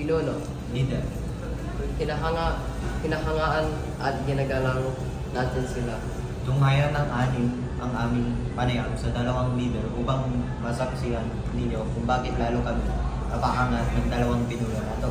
pinuno, leader. Hinahangaan at ginagalang natin sila. Tunghayan ng ang aming panayam sa dalawang leader upang masaksihan ninyo kung bakit lalo kami napaangat ng dalawang pinuno na ito.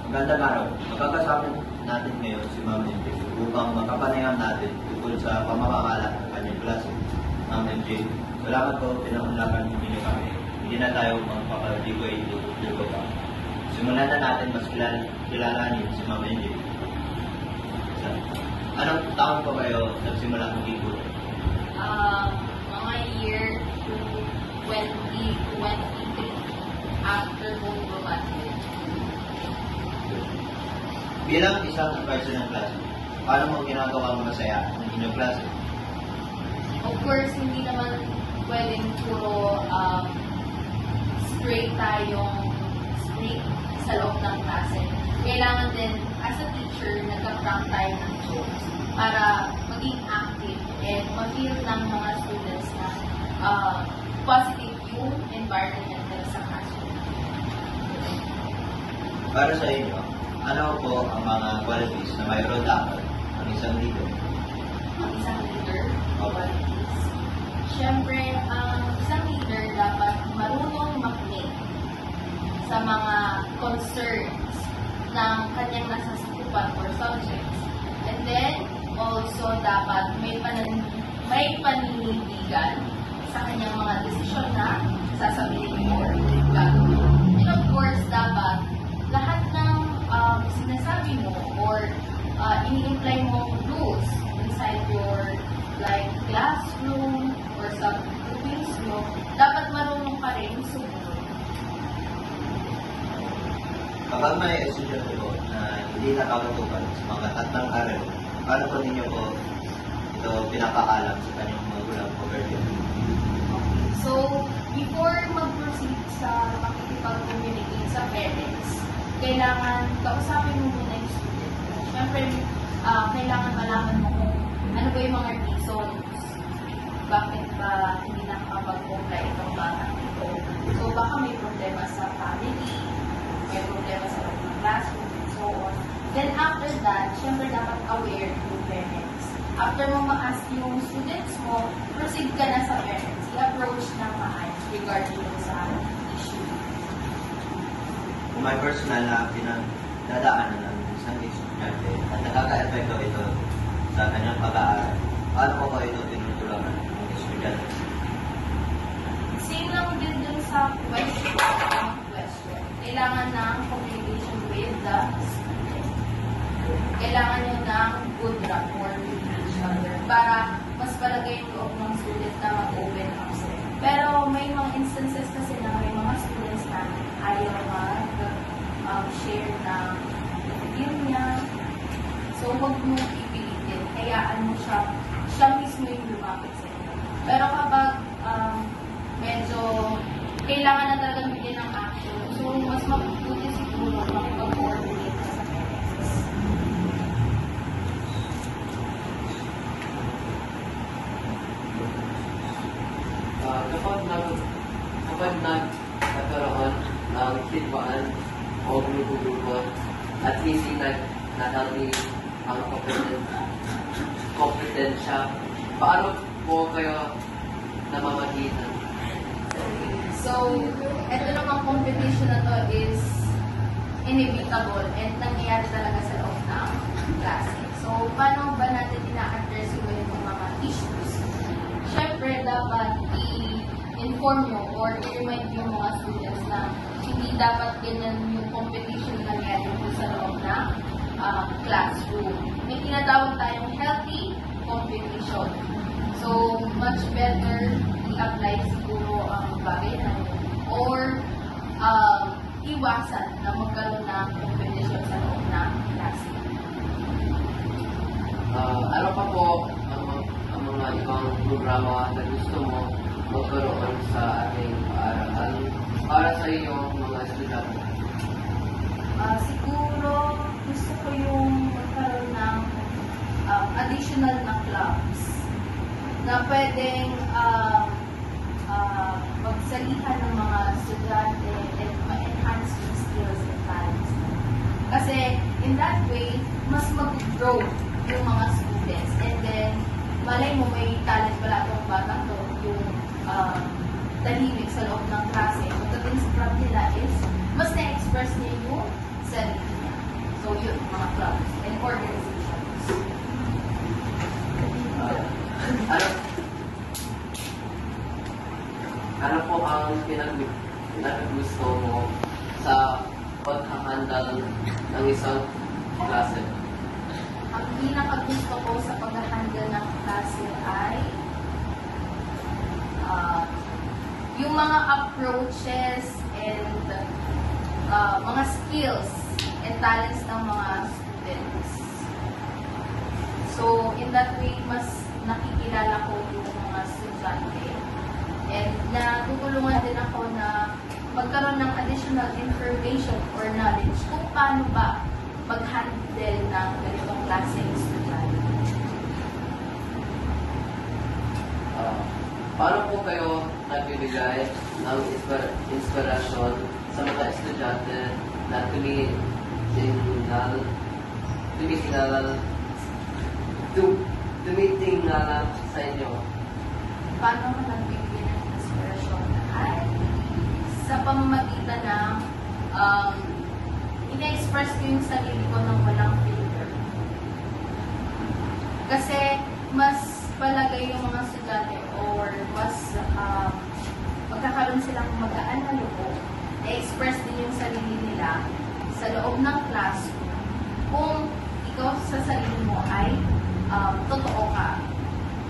Magandang araw. Magkakasama natin ngayon si Ma'am MJ upang makapanayam natin tungkol sa pamamakalat ng kanyang klase. Ma'am MJ, salamat po, pinaunlakan ninyo kami. Hindi na tayo magpapaligoy-ligo pa. Simulan na natin mas kilalanin si Ma'am MJ. Anong taon pa kayo nagsimula mag-igod? Mga year 2023 after going to Madrid. Bilang isang advisor ng klase, paano mo ginagawa ang masaya ng inyong klase? Of course, hindi naman pwedeng puro straight sa loob ng klase. Kailangan din, as a teacher, nagka-prank tayo ng jokes para maging active and ma-feel ng mga students na positive yung environment nila sa classroom. Para sa inyo, ano po ang mga qualities na mayroon dapat ng isang leader? Ang isang leader, qualities. Siyempre, ang isang leader dapat marunong makinig sa mga concerns ng kanyang nasasakupan or subjects. And then, also dapat may panindigan sa kanyang mga desisyon na sasabihin or gagawin. And of course, dapat lahat ng sinasabi mo or ini-imply mo rules inside your classroom or sa groupings mo, dapat marunong ka rin sumunod. Kapag may estudyante po na hindi nakakatupad sa mga tatlong aral, paano po ninyo po ito pinapaalam sa kanyang magulang o guardian? So, before mag-proceed sa makikipag-communicate sa parents, kailangan kausapin mo muna yung student. Siyempre, kailangan malaman mo kung ano ba yung mga reasons. Bakit ba hindi nakakapag-comply itong bata ito? So, baka may problema sa family, may problema sa loob ng classroom, and so on. Then after that, syempre dapat aware yung parents. After mo ma-ask yung students mo, proceed ka na sa parents. I-approach ng maayos regarding sa issue. Kung may personal na pinagdadaanan ng isang estudyante at nakaka-epekto ito sa kanyang pag-aaral, paano po ba ito tinutulungan ng estudyante? Same lang din dun sa question. Kailangan ng communication with the student. Kailangan nyo ng good rapport with each other para mas palagay yung loob ng student na mag-open up sila. Pero may mga instances kasi na may mga students na ayaw mag-share ng opinion niya. So, huwag mo pipilitin. Hayaan mo siya mismo yung lumapit sa inyo. Pero kapag medyo kailangan na talagang bigyan ng action, so mas mabuti siguro makipag-coordinate ka sa parents. Kapag nagkaroon ng sitwaan o grupo-grupo at hindi na-healthy ang kompetensya, paano po kayo namamagitan? So, ito namang competition na to is inevitable and nangyayari talaga sa loob ng klase. So, paano ba natin ina-address yung mga issues? Siyempre, dapat i-inform mo or i-remind yung mga students na hindi dapat ganyan yung competition na nangyayari sa loob ng classroom. May tinatawag tayong healthy competition. So, much better i-apply siguro ang bagay na yun. Or, iwasan na magkaroon ng competition sa loob ng klase. Ano pa po ang mga ibang programa na gusto mo magkaroon sa ating paaralan para sa iyong mga estudyante? Siguro, gusto ko yung magkaroon ng additional na clubs na pwedeng magsalihan ng mga estudyante and mas mag-grow yung mga students. And then, malay mo may talent pala itong batang to, yung tahimik sa loob ng klase. But the things club nila is, mas na-express niya yung sarili niya. So yun, mga clubs and organizations. Ano po ang pinag-gusto mo sa paghahandle ng isang klase? Ang pinakagusto ko sa pag-handle ng klase ay yung mga approaches and mga skills and talents ng mga students. So, in that way, mas nakikilala ko yung mga estudyante. And natutulungan din ako na magkaroon ng additional information or knowledge kung paano ba mag-handle ng ganitong klaseng estudyante. Paano po kayo nagbibigay ng inspirasyon sa mga estudyante na tumitingala sa inyo? Paano ko nagbibigay ng inspirasyon? Ay, sa pamamagitan ng ina-express ko yung sarili ko ng walang filter. Kasi mas palagay yung mga estudyante or mas magkakaroon silang magaan na loob, na-express din yung sarili nila sa loob ng classroom kung ikaw sa sarili mo ay totoo ka.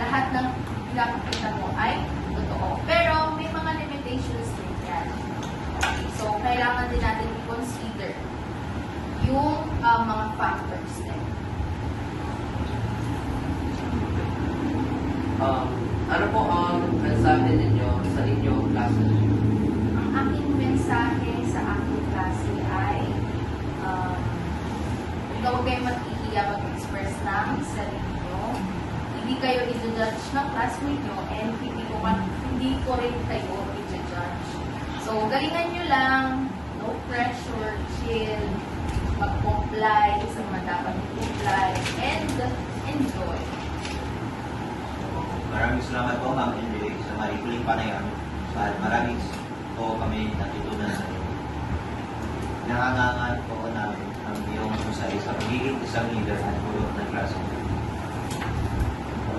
Lahat ng pinapakita mo ay totoo. Pero may mga limitations din yan. So, kailangan din natin i-consider yung mga factors din. Ano po ang mensahe ninyo sa inyong klase? Ang aking mensahe sa aking klase ay huwag kayo mag-iiya mag-express ng sarili nyo. Hindi kayo i-judge ng classmate nyo and hindi ko rin kayo i-judge. So, galingan nyo lang, no pressure, chill, mag-comply sa mga dapat i-comply, and enjoy. Maraming salamat po, Ma'am MJ, sa marikuling panayam. At maraming po kami natutunan sa inyo. Nangangangan po namin ang iyong husay sa pagiging isang leader at pulo ng klase.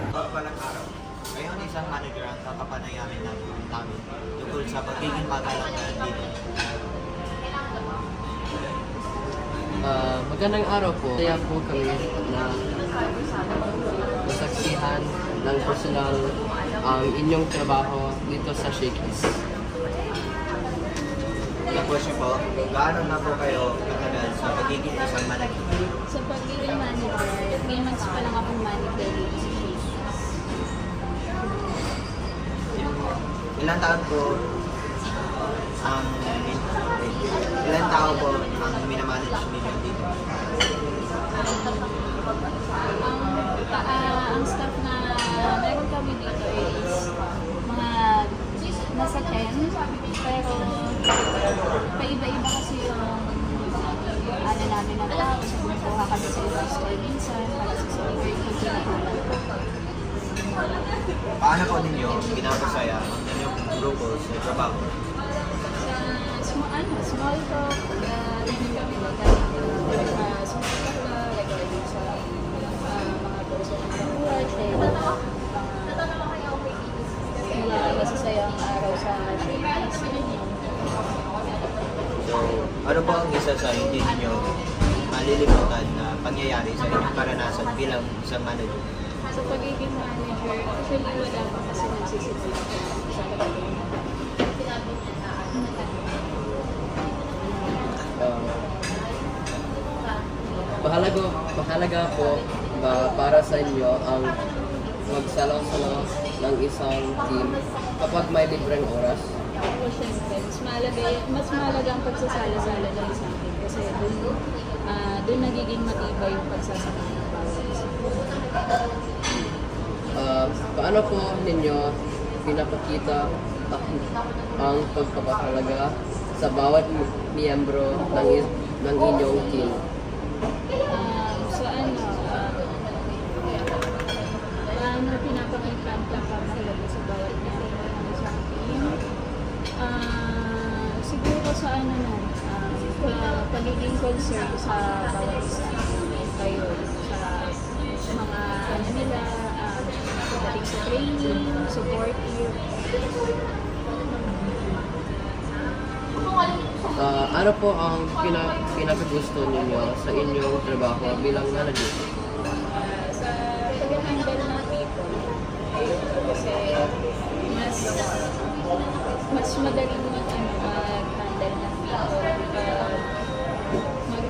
Pagpalang araw, ngayon isang manager ang kakapanayamin namin tungkol sa pagiging magalang na dito. Magandang araw po. Kaya po kami na masaksihan ng personal ang inyong trabaho dito sa Shakey's. The question po, gaano na po kayo katagal sa pagiging isang manager? Sa pagiging manager, 3 months pa lang akong manager dito sa Shakey's. Ilang taon po ang minamanage ninyo dito? Ang staff na meron kami dito is mga nasa 10, pero paiba-iba kasi yung ano namin na tao. So, kumukuha kami sa ibang store minsan, para sa silver ko pinahulog. Paano po ninyo pinapasaya ang inyong grupo sa trabaho? Small talk, mga personal na buhay, mga masasayang araw sa Shakey's. So, ano po ang isa sa hindi ninyo malilimutan na pangyayari sa inyong karanasan bilang isang manager? Sa pagiging manager, actually wala pa kasi nagsisimula sa pagiging mahalaga po para sa inyo ang magsalaw-salaw ng isang team kapag may libreng oras. ako syempre, mas mahalaga ang pagsasala-sala ng isang team kasi doon nagiging matibay yung pagsasama ng bawat isa. Paano po ninyo pinapakita ang pagpapahalaga sa bawat miyembro ng inyong team? ako sa ano na, pagiging concern sa bawat isa. Kayo, sa mga ano nila, pagdating sa training, supportive. Ano po ang pinakagusto ninyo sa inyong trabaho bilang manager? Sa pag-handle ng people. Kasi mas madaling mag-handle ng people.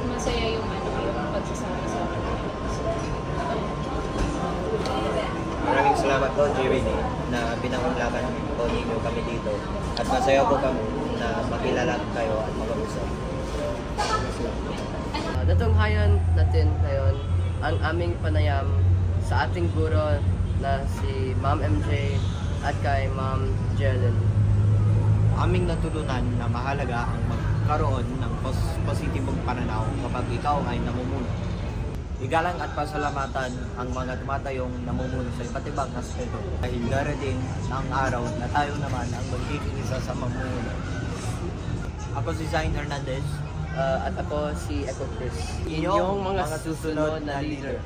Masaya yung pagsasama sa Maraming salamat po, JWD, na pinangunglakan po ninyo kami dito. At masaya po kami na makilala kayo at mag-usap. Natunghayan natin ngayon ang aming panayam sa ating guro na si Ma'am MJ at kay Ma'am Jelen. Aming natulunan na mahalaga ang magkaroon ng positibong pananaw kapag ikaw ay namumuno. Igalang at pasalamatan ang mga tumatayong namumuno sa iba't ibang aspeto. Dahil darating ang araw na tayo naman ang magiging isa sa mamumuno. Ako si Zain Hernandez. At ako si Echo Chris. Inyong mga susunod na leader.